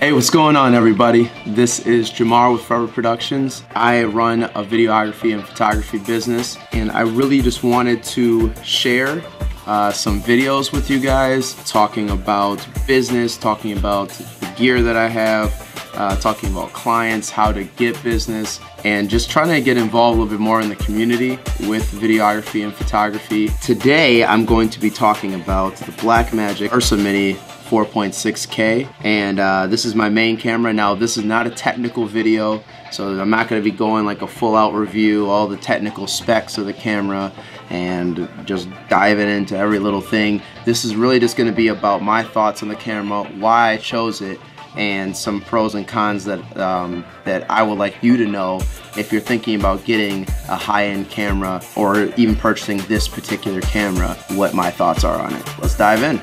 Hey, what's going on, everybody? This is Jamar with Foureva Productions. I run a videography and photography business, and I really just wanted to share some videos with you guys, talking about business, talking about the gear that I have, talking about clients, how to get business, and just trying to get involved a little bit more in the community with videography and photography. Today, I'm going to be talking about the Black Magic URSA Mini 4.6K, and this is my main camera. Now, this is not a technical video, so I'm not going to be going like a full-out review, all the technical specs of the camera, and just diving into every little thing. This is really just going to be about my thoughts on the camera, why I chose it, and some pros and cons that that I would like you to know if you're thinking about getting a high-end camera or even purchasing this particular camera, what my thoughts are on it. Let's dive in.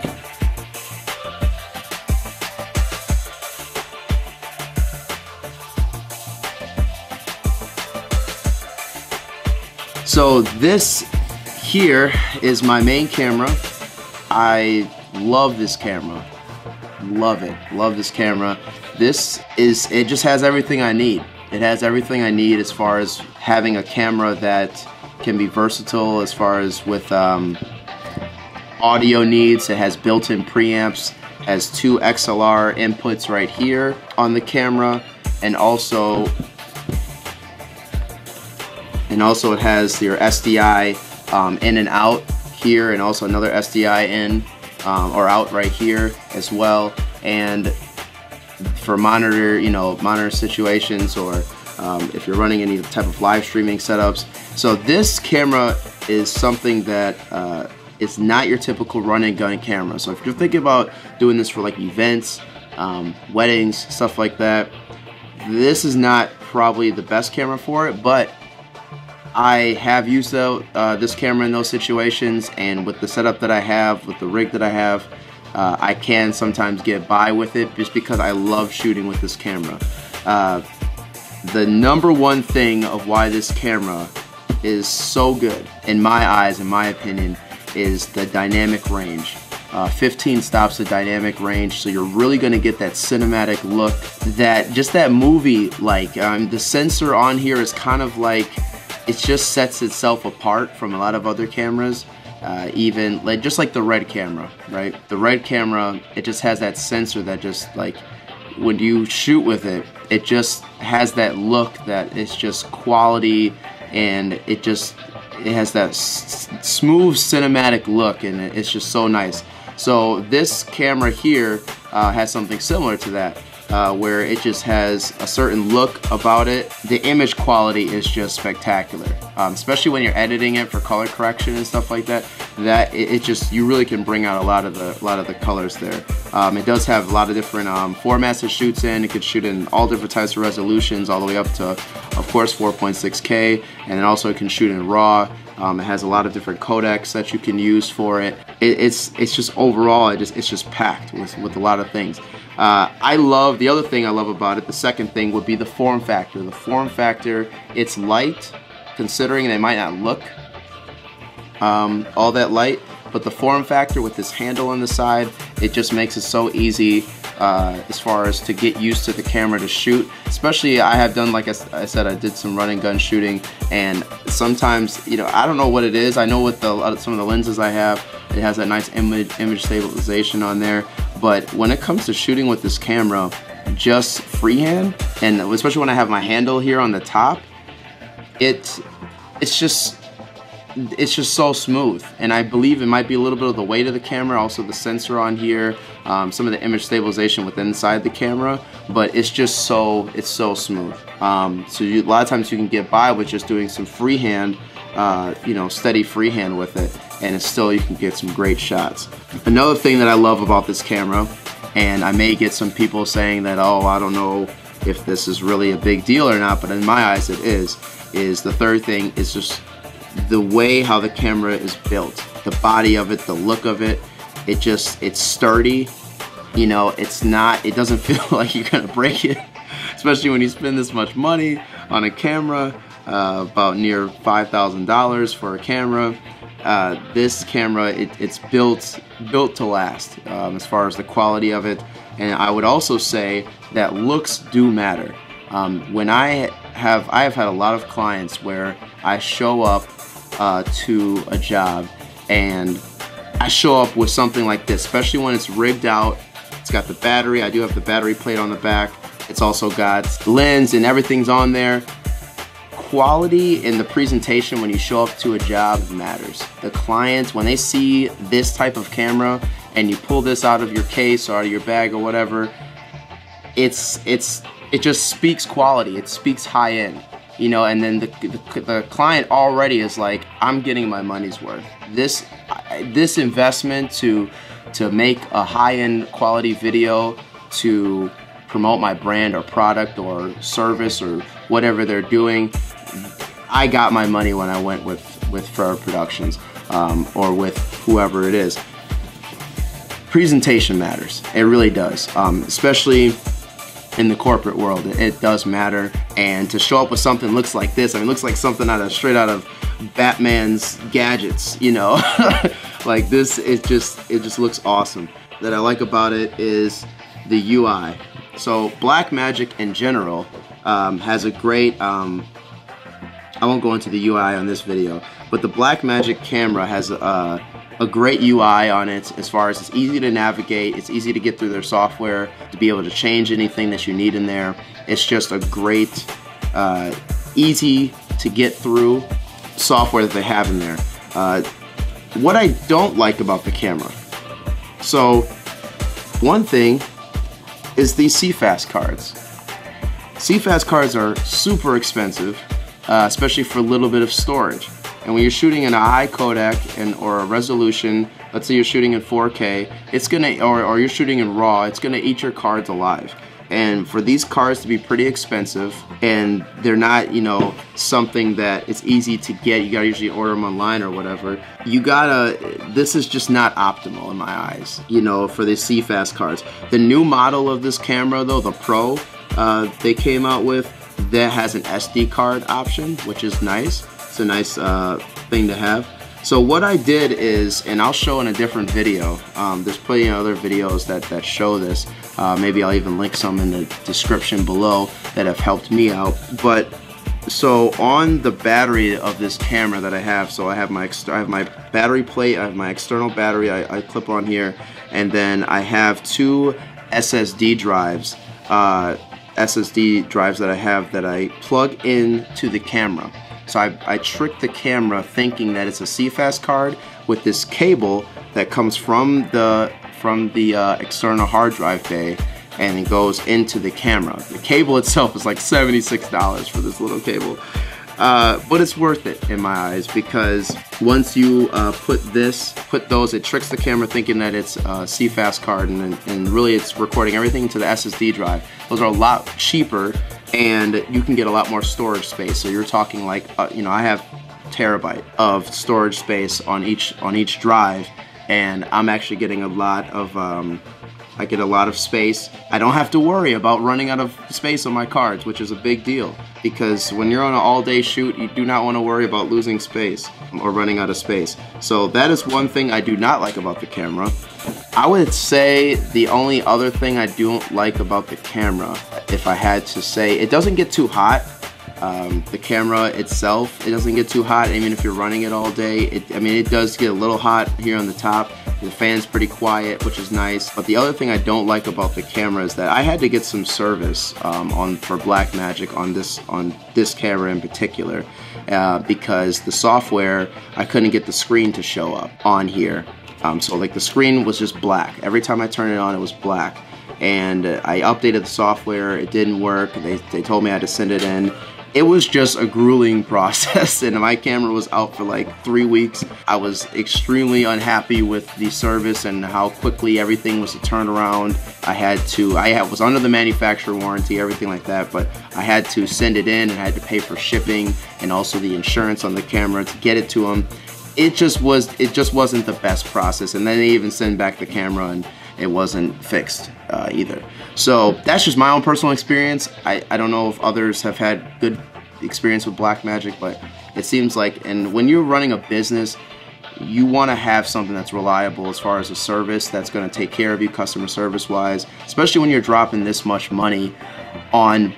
So this here is my main camera. I love this camera. Love it. Love this camera. It just has everything I need. It has everything I need as far as having a camera that can be versatile as far as with audio needs. It has built-in preamps, has two XLR inputs right here on the camera, and also it has your SDI in and out here, and also another SDI in or out right here as well. And for monitor situations, or if you're running any type of live streaming setups. So this camera is something that is not your typical run and gun camera. So if you're thinking about doing this for like events, weddings, stuff like that, this is not probably the best camera for it, but I have used this camera in those situations, and with the setup that I have, with the rig that I have, I can sometimes get by with it just because I love shooting with this camera. The number one thing of why this camera is so good, in my eyes, in my opinion, is the dynamic range. 15 stops the dynamic range, so you're really going to get that cinematic look, that movie like. The sensor on here is kind of like, it just sets itself apart from a lot of other cameras, even just like the Red camera, right? The Red camera, it just has that sensor that just like, when you shoot with it, it just has that look that it's just quality, and it has that smooth cinematic look, and it's just so nice. So this camera here has something similar to that. Where it just has a certain look about it. The image quality is just spectacular, especially when you're editing it for color correction and stuff like that. You really can bring out a lot of the colors there. It does have a lot of different formats it shoots in. It could shoot in all different types of resolutions, all the way up to, of course, 4.6K, and then also it can shoot in RAW. It has a lot of different codecs that you can use for it. It's just overall, it's just packed with a lot of things. The other thing I love about it, the second thing, would be the form factor. The form factor, it's light, considering they might not look all that light, but the form factor with this handle on the side, it just makes it so easy as far as to get used to the camera to shoot. Especially, I have done, like I said, I did some run and gun shooting, and sometimes, I don't know what it is. I know with some of the lenses I have, it has that nice image stabilization on there. But when it comes to shooting with this camera, just freehand, and especially when I have my handle here on the top, it's just so smooth. And I believe it might be a little bit of the weight of the camera, also the sensor on here, some of the image stabilization within inside the camera, but it's so smooth. So a lot of times you can get by with just doing some freehand, steady freehand with it, and you can get some great shots. Another thing that I love about this camera, and I may get some people saying that, oh, I don't know if this is really a big deal or not, but in my eyes it is the third thing is just the way how the camera is built. The body of it, the look of it, it's sturdy. It doesn't feel like you're gonna break it, especially when you spend this much money on a camera, about near $5,000 for a camera. this camera, it's built to last as far as the quality of it. And I would also say that looks do matter. When I have had a lot of clients where I show up to a job and I show up with something like this, especially when it's rigged out. It's got the battery. I do have the battery plate on the back. It's also got the lens and everything's on there. Quality in the presentation when you show up to a job matters. The clients, when they see this type of camera and you pull this out of your case or out of your bag or whatever, it just speaks quality. It speaks high end, you know. And then the client already is like, I'm getting my money's worth. This investment to make a high end quality video to promote my brand or product or service or whatever they're doing, I got my money when I went with Foureva Productions or with whoever it is. Presentation matters. It really does, especially in the corporate world. It does matter. And to show up with something looks like this, I mean, it looks like something straight out of Batman's gadgets, you know. Like this, it just looks awesome. That I like about it is the UI. So Black Magic in general has a great, I won't go into the UI on this video, but the Black Magic camera has a great UI on it as far as it's easy to navigate, it's easy to get through their software, to be able to change anything that you need in there. It's just a great, easy to get through software that they have in there. What I don't like about the camera, so one thing is these CFast cards. CFast cards are super expensive, especially for a little bit of storage. And when you're shooting in a high codec or a resolution, let's say you're shooting in 4K, it's gonna, or you're shooting in RAW, it's gonna eat your cards alive. And for these cards to be pretty expensive, and they're not, you know, something that it's easy to get, you gotta usually order them online or whatever, this is just not optimal in my eyes, you know, for the CFast cards. The new model of this camera though, the Pro, they came out with, that has an SD card option, which is nice. It's a nice thing to have. So what I did is, and I'll show in a different video, there's plenty of other videos that show this. Maybe I'll even link some in the description below that have helped me out. But so on the battery of this camera that I have, so I have my battery plate, I have my external battery I clip on here, and then I have two SSD drives. SSD drives that I have that I plug into the camera. So I tricked the camera thinking that it's a CFast card with this cable that comes from the external hard drive bay and it goes into the camera. The cable itself is like $76 for this little cable. But it's worth it in my eyes, because once you put those, it tricks the camera thinking that it's a CFast card, and really it's recording everything to the SSD drive. Those are a lot cheaper, and you can get a lot more storage space. So you're talking like, you know, I have terabyte of storage space on each drive, and I'm actually getting a lot of I get a lot of space. I don't have to worry about running out of space on my cards, which is a big deal, because when you're on an all-day shoot, you do not want to worry about losing space or running out of space. So that is one thing I do not like about the camera. I would say the only other thing I don't like about the camera, if I had to say, it doesn't get too hot. The camera itself, it doesn't get too hot. Even if you're running it all day, I mean, it does get a little hot here on the top. The fan's pretty quiet, which is nice. But the other thing I don't like about the camera is that I had to get some service for Black Magic on this camera in particular, because the software, I couldn't get the screen to show up on here. So like the screen was just black. Every time I turned it on, it was black. And I updated the software, it didn't work. They told me I had to send it in. It was just a grueling process, and my camera was out for like 3 weeks. I was extremely unhappy with the service and how quickly everything was to turn around. I was under the manufacturer warranty, everything like that, but I had to send it in and I had to pay for shipping and also the insurance on the camera to get it to them. It just wasn't the best process, and then they even send back the camera and it wasn't fixed either. So that's just my own personal experience. I don't know if others have had good experience with Black Magic, but it seems like, and when you're running a business, you want to have something that's reliable as far as a service that's going to take care of you customer service wise, especially when you're dropping this much money on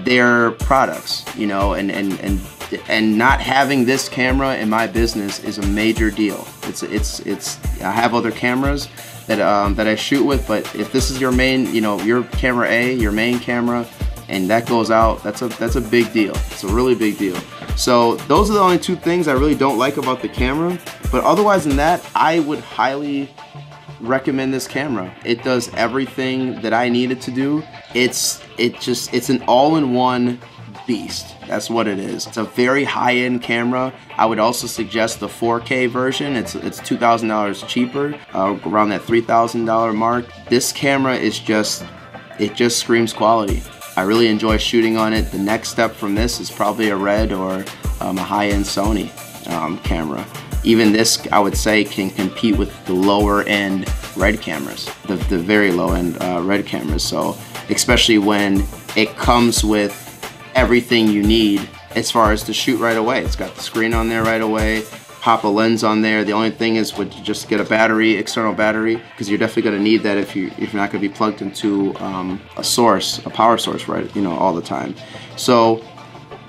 their products, you know, and not having this camera in my business is a major deal. I have other cameras that I shoot with, but if this is your main, you know, your camera A, your main camera, and that goes out, that's a big deal. It's a really big deal. So those are the only two things I really don't like about the camera, but otherwise than that, I would highly recommend this camera. It does everything that I need it to do. It's an all-in-one beast. That's what it is. It's a very high-end camera. I would also suggest the 4K version. It's $2,000 cheaper, around that $3,000 mark. This camera is it just screams quality. I really enjoy shooting on it. The next step from this is probably a Red or a high-end Sony camera. Even this, I would say, can compete with the lower-end Red cameras, the very low-end Red cameras. So, especially when it comes with everything you need as far as to shoot right away. It's got the screen on there right away, pop a lens on there. The only thing is would you just get a battery, external battery, because you're definitely going to need that if you're not going to be plugged into a power source, right? You know, all the time. So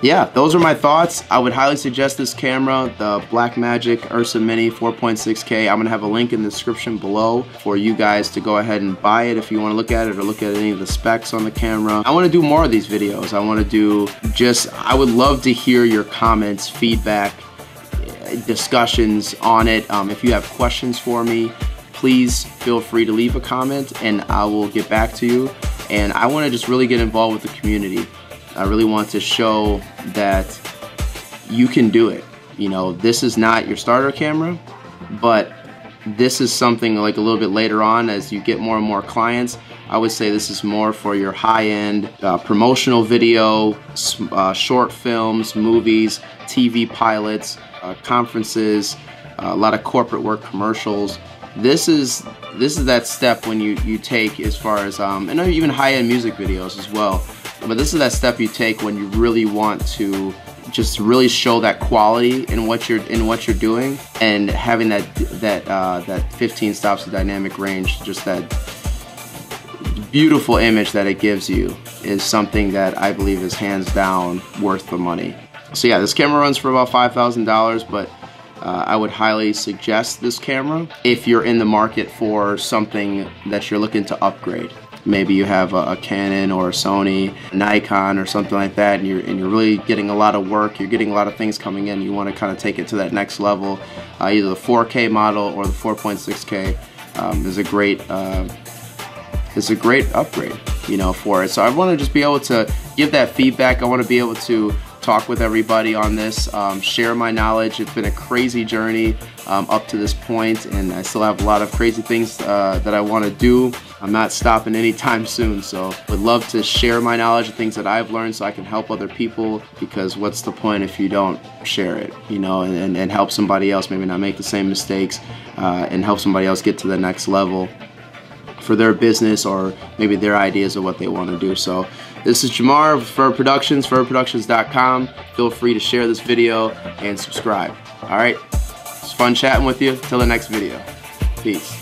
yeah, those are my thoughts. I would highly suggest this camera, the Black Magic URSA Mini 4.6K. I'm going to have a link in the description below for you guys to go ahead and buy it if you want to look at it or look at any of the specs on the camera. I want to do more of these videos. I would love to hear your comments, feedback, discussions on it. If you have questions for me, please feel free to leave a comment and I will get back to you. And I want to just really get involved with the community. I really want to show that you can do it. You know, this is not your starter camera, but this is something like a little bit later on as you get more and more clients. I would say this is more for your high-end promotional video, short films, movies, TV pilots, conferences, a lot of corporate work, commercials. This is that step when you take as far as and even high-end music videos as well. But this is that step you take when you really want to just really show that quality in what you're doing, and having that 15 stops of dynamic range, just that beautiful image that it gives you, is something that I believe is hands down worth the money. So yeah, this camera runs for about $5,000, but I would highly suggest this camera if you're in the market for something that you're looking to upgrade. Maybe you have a Canon or a Sony, a Nikon or something like that, and you're really getting a lot of work, you're getting a lot of things coming in, you want to kind of take it to that next level. Either the 4K model or the 4.6K is a great upgrade, you know, for it. So I want to just be able to give that feedback. I want to be able to talk with everybody on this, share my knowledge. It's been a crazy journey up to this point, and I still have a lot of crazy things that I want to do. I'm not stopping anytime soon, so would love to share my knowledge and things that I've learned so I can help other people, because what's the point if you don't share it, you know, and help somebody else maybe not make the same mistakes, and help somebody else get to the next level for their business or maybe their ideas of what they want to do. So this is Jamar of Foureva Productions, forevaproductions.com. Feel free to share this video and subscribe. All right, it's fun chatting with you. Till the next video. Peace.